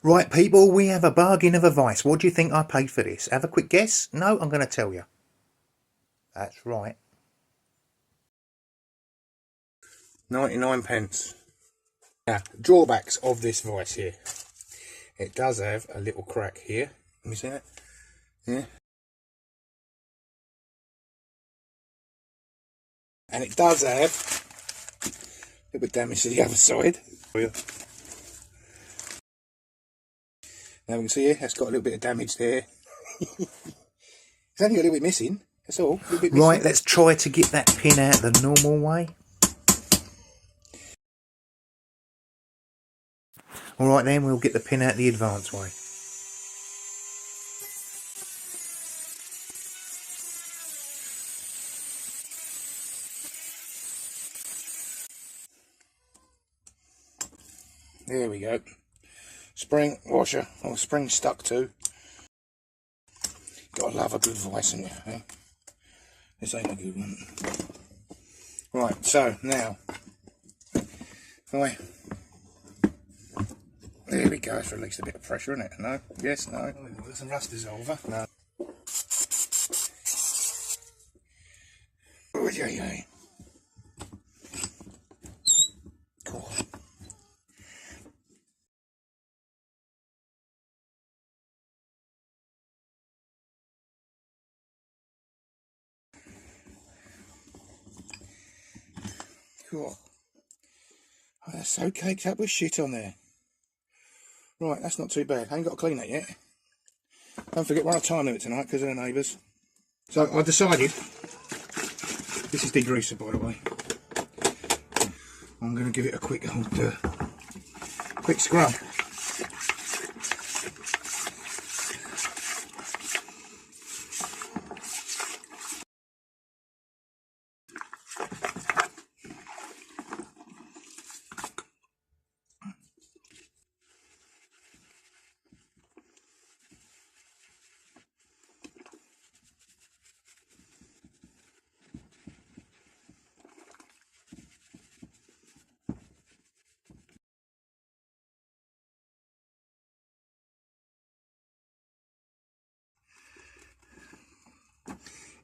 Right, people, we have a bargain of a vise. What do you think I paid for this? Have a quick guess? No, I'm going to tell you. That's right. 99 pence. Now, drawbacks of this vise here. It does have a little crack here. Let me see that? Yeah. And it does have a little bit damage to the other side. Now we can see here, that's got a little bit of damage there. It's only got a little bit missing, that's all. A little bit missing. Right, let's try to get that pin out the normal way. Alright then, we'll get the pin out the advanced way. There we go. Spring washer, or spring stuck to. Gotta love a good vise in you, eh? This ain't a good one. Right, so now, there we go, it's released a bit of pressure in it. No? Yes, no? There's some rust dissolver. No. Oh, yeah. Cool. Cool. Oh, that's so caked up with shit on there. Right, that's not too bad. I ain't got to clean that yet. Don't forget, we're on a time limit tonight because of the neighbours. So I decided, this is degreaser by the way, I'm going to give it a quick scrub.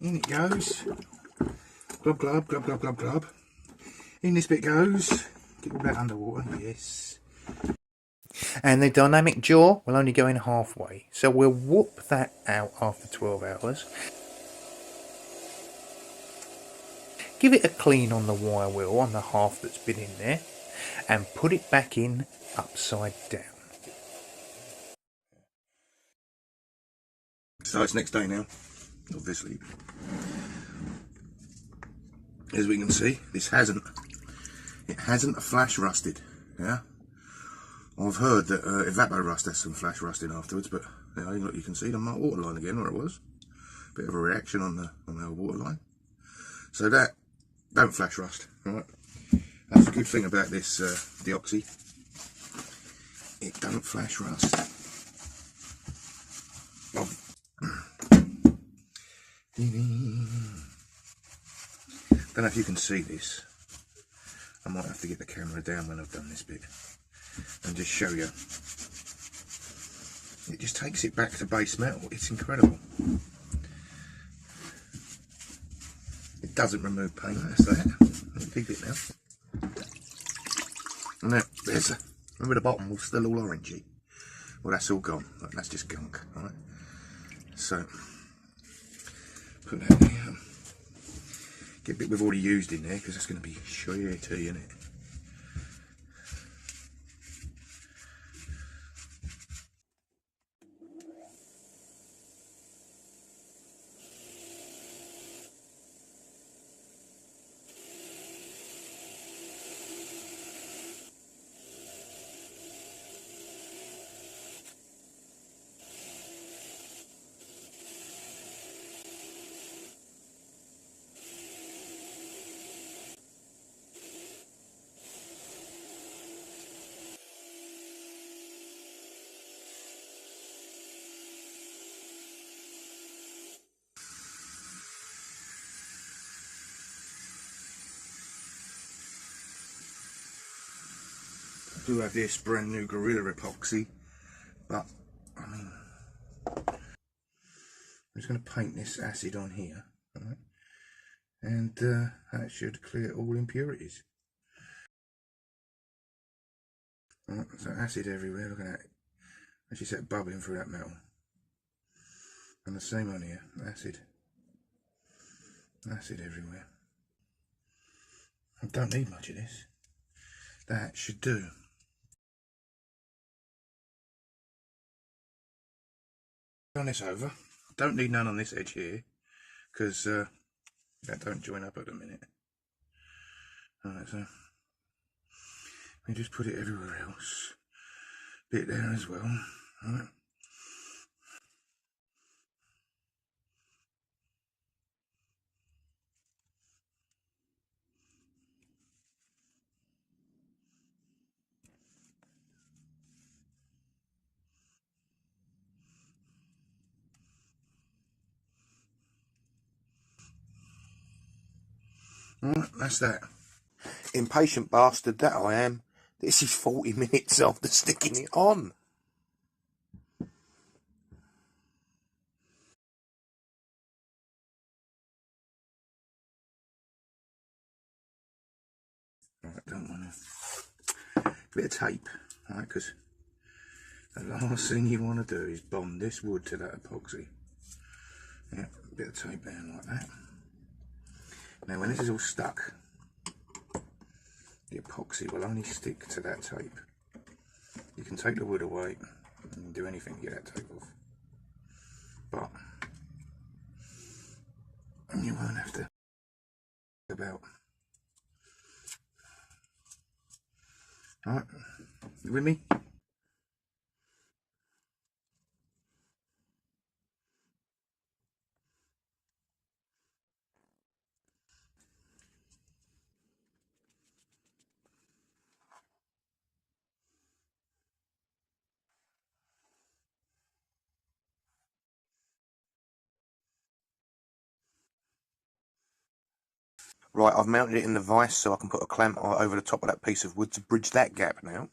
In it goes. Glub, glub, glub, glub, glub, glub. In this bit goes. Get all that underwater, yes. And the dynamic jaw will only go in halfway. So we'll whoop that out after 12 hours. Give it a clean on the wire wheel, on the half that's been in there. And put it back in upside down. So it's next day now, obviously. As we can see, it hasn't flash rusted. Yeah, I've heard that evapor rust has some flash rusting afterwards, but you know, look, you can see the water line again where it was. Bit of a reaction on the water line. So that don't flash rust. Right, that's a good thing about this de-oxy. It don't flash rust. Oh. Don't know if you can see this. I might have to get the camera down when I've done this bit and just show you. It just takes it back to base metal. It's incredible. It doesn't remove paint. That's that. I'll keep it now. And now, remember the bottom was still all orangey. Well, that's all gone. That's just gunk. Right? So, put that there. Get a bit we've already used in there because that's going to be shitty, isn't it? I do have this brand new Gorilla Epoxy But, I mean, I'm just going to paint this acid on here, right? And that should clear all impurities. Right, so acid everywhere, look at that. Actually set bubbling through that metal. And the same on here, acid everywhere. I don't need much of this. That should do. Turn this over. Don't need none on this edge here, because that don't join up at the minute. Alright, so we just put it everywhere else. Bit there as well. Alright. Alright, that's that. Impatient bastard that I am. This is 40 minutes after sticking it on. Alright, don't want to. Bit of tape, alright, because the last thing you want to do is bond this wood to that epoxy. Yeah, a bit of tape down like that. Now when this is all stuck, the epoxy will only stick to that tape. You can take the wood away and do anything to get that tape off, but you won't have to about. Alright, you with me? Right, I've mounted it in the vise so I can put a clamp over the top of that piece of wood to bridge that gap now.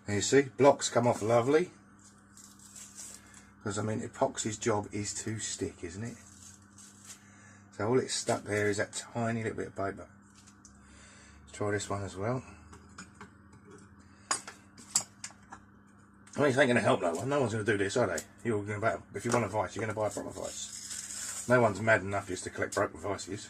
There you see, blocks come off lovely. Because I mean, epoxy's job is to stick, isn't it? So all it's stuck there is that tiny little bit of paper. Let's try this one as well. I mean, this ain't going to help no one. No one's going to do this, are they? You're going to, if you want a vise, you're going to buy a proper vise. No one's mad enough just to collect broken vices.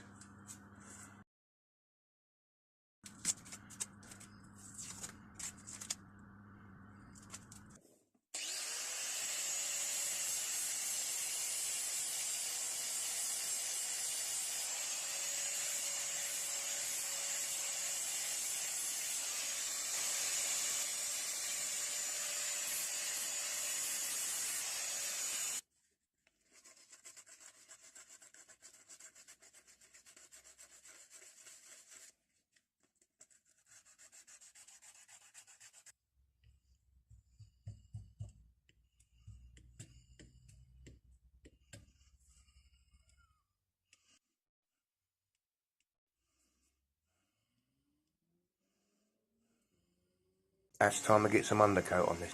It's time to get some undercoat on this.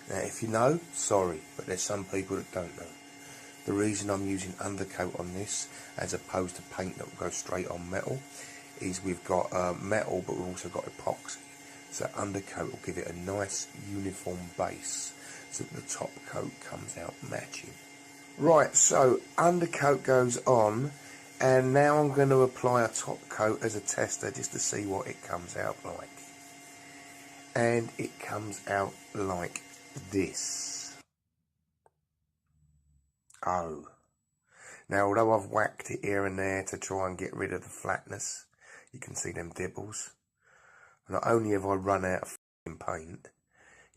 Now, if you know, sorry, but there's some people that don't know. The reason I'm using undercoat on this as opposed to paint that will go straight on metal is we've got metal, but we've also got epoxy. So undercoat will give it a nice uniform base so that the top coat comes out matching. Right, so undercoat goes on, and now I'm going to apply a top coat as a tester just to see what it comes out like. And it comes out like this. Oh. Now, although I've whacked it here and there to try and get rid of the flatness, you can see them dibbles. Not only have I run out of paint,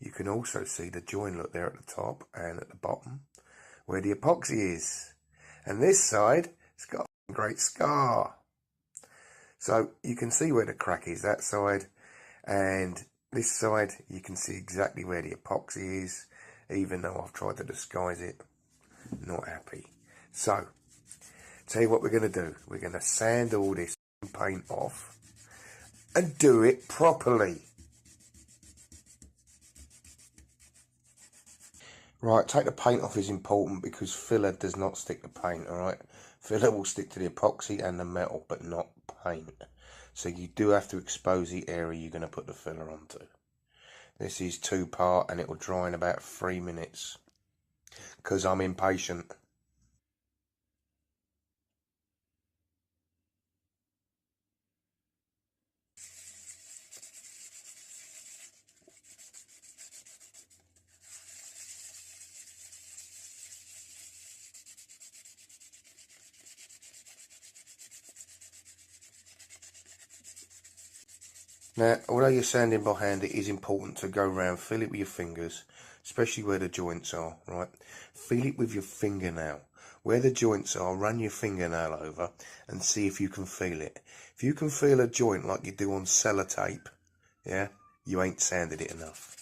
you can also see the join look there at the top and at the bottom where the epoxy is. And this side, it's got a great scar. So you can see where the crack is, that side, and this side you can see exactly where the epoxy is, even though I've tried to disguise it. Not happy. So, tell you what we're going to do. We're going to sand all this paint off and do it properly. Right, take the paint off is important because filler does not stick to paint, alright? Filler will stick to the epoxy and the metal, but not paint. So you do have to expose the area you're going to put the filler onto. This is 2-part and it will dry in about 3 minutes. Because I'm impatient. Now, although you're sanding by hand, it is important to go around, feel it with your fingers, especially where the joints are, right? Feel it with your fingernail. Where the joints are, run your fingernail over and see if you can feel it. If you can feel a joint like you do on sellotape, yeah, you ain't sanded it enough.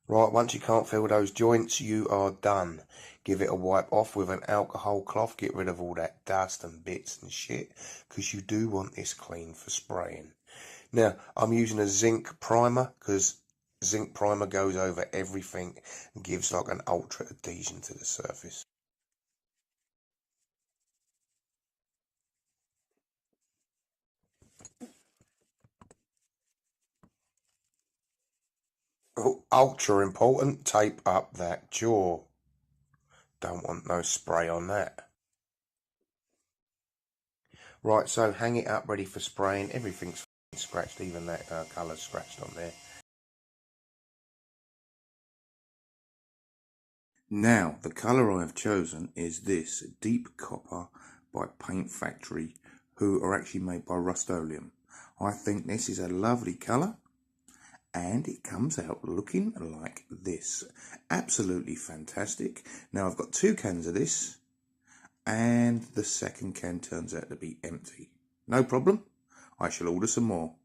Right, once you can't feel those joints, you are done. Give it a wipe off with an alcohol cloth, get rid of all that dust and bits and shit, because you do want this clean for spraying. Now, I'm using a zinc primer, because zinc primer goes over everything and gives like an ultra adhesion to the surface. Oh, ultra important, tape up that jaw. Don't want no spray on that. Right, so hang it up ready for spraying. Everything's scratched, even that colour's scratched on there. Now, the colour I have chosen is this Deep Copper by Paint Factory, who are actually made by Rust-Oleum. I think this is a lovely colour, and it comes out looking like this. Absolutely fantastic. Now, I've got 2 cans of this, and the second can turns out to be empty. No problem, I shall order some more.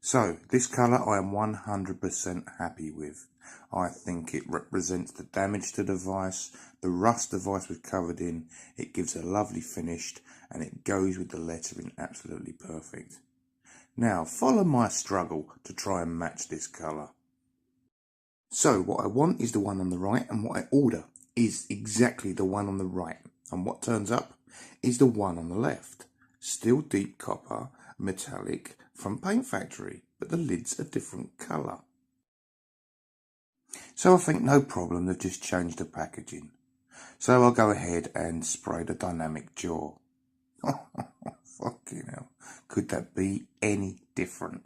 So, this colour I am 100% happy with. I think it represents the damage to the vise, the rust the vise was covered in, it gives a lovely finish, and it goes with the lettering absolutely perfect. Now, follow my struggle to try and match this colour. So, what I want is the one on the right, and what I order is exactly the one on the right. And what turns up is the one on the left. Still Deep Copper, metallic, from Paint Factory, but the lid's a different colour. So I think no problem, they've just changed the packaging. So I'll go ahead and spray the dynamic jaw. Fucking hell, could that be any different?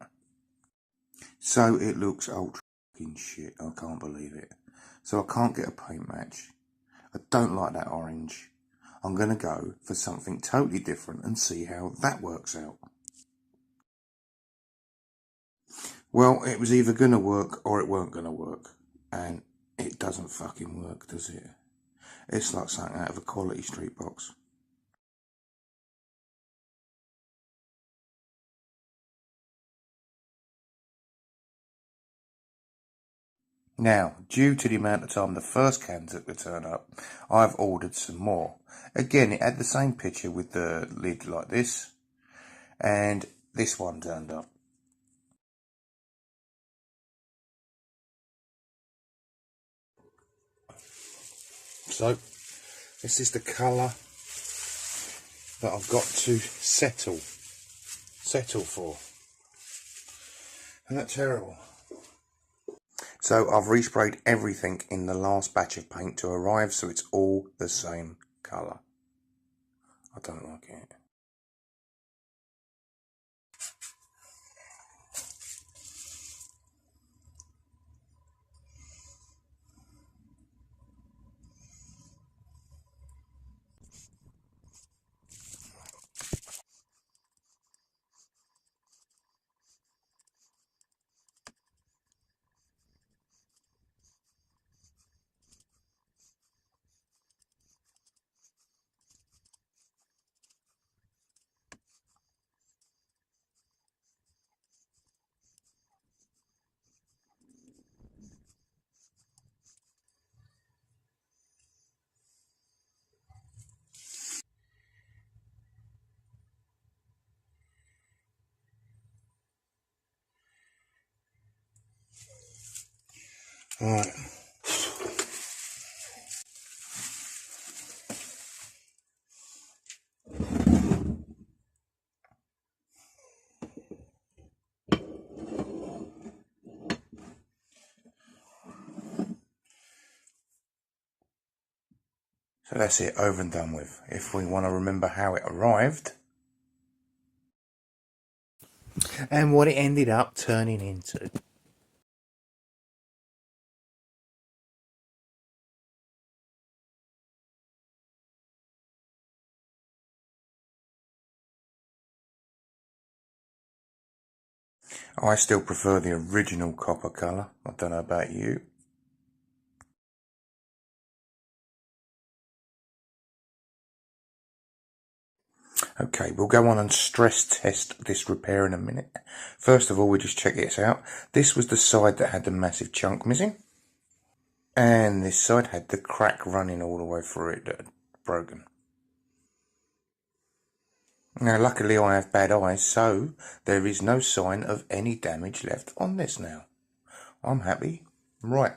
So it looks ultra fucking shit, I can't believe it. So I can't get a paint match. I don't like that orange. I'm going to go for something totally different and see how that works out. Well, it was either going to work or it weren't going to work. And it doesn't fucking work, does it? It's like something out of a Quality Street box. Now, due to the amount of time the first can took to turn up, I've ordered some more. Again, it had the same picture with the lid like this, and this one turned up. So, this is the colour that I've got to settle for. Isn't that terrible? So I've resprayed everything in the last batch of paint to arrive, so it's all the same colour. I don't like it. Right. So that's it, over and done with. If we want to remember how it arrived and what it ended up turning into. I still prefer the original copper colour. I don't know about you. Okay, we'll go on and stress test this repair in a minute. First of all, we just check this out. This was the side that had the massive chunk missing. And this side had the crack running all the way through it that had broken. Now, luckily I have bad eyes, so there is no sign of any damage left on this now. I'm happy. Right,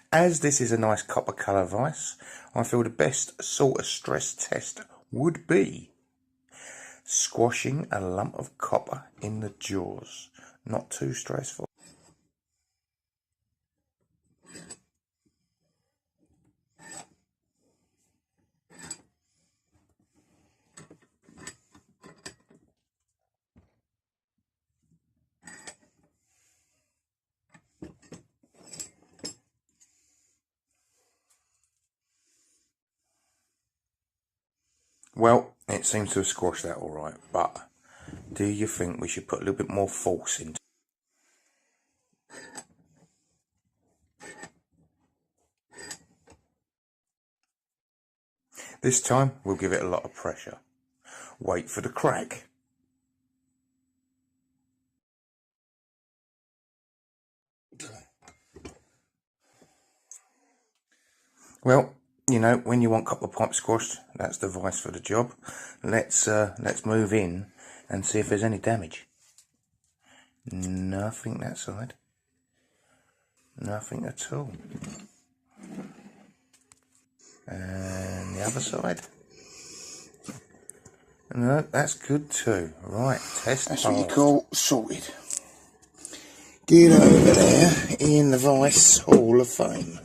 as this is a nice copper colour vise, I feel the best sort of stress test would be squashing a lump of copper in the jaws. Not too stressful. Well, it seems to have squashed that all right, but do you think we should put a little bit more force into it? This time, we'll give it a lot of pressure. Wait for the crack. Well, you know, when you want copper pipe squashed, that's the vise for the job. Let's move in and see if there's any damage. Nothing that side. Nothing at all. And the other side. No, that's good too. Right, test. That's what you call sorted. Get over there in the Vice Hall of Fame.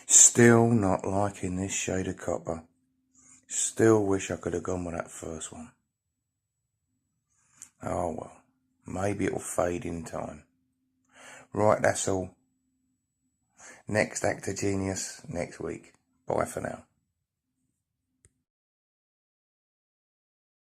Still not liking this shade of copper. Still wish I could have gone with that first one. Oh well, maybe it'll fade in time. Right, that's all. Next Act of Genius next week. Bye for now.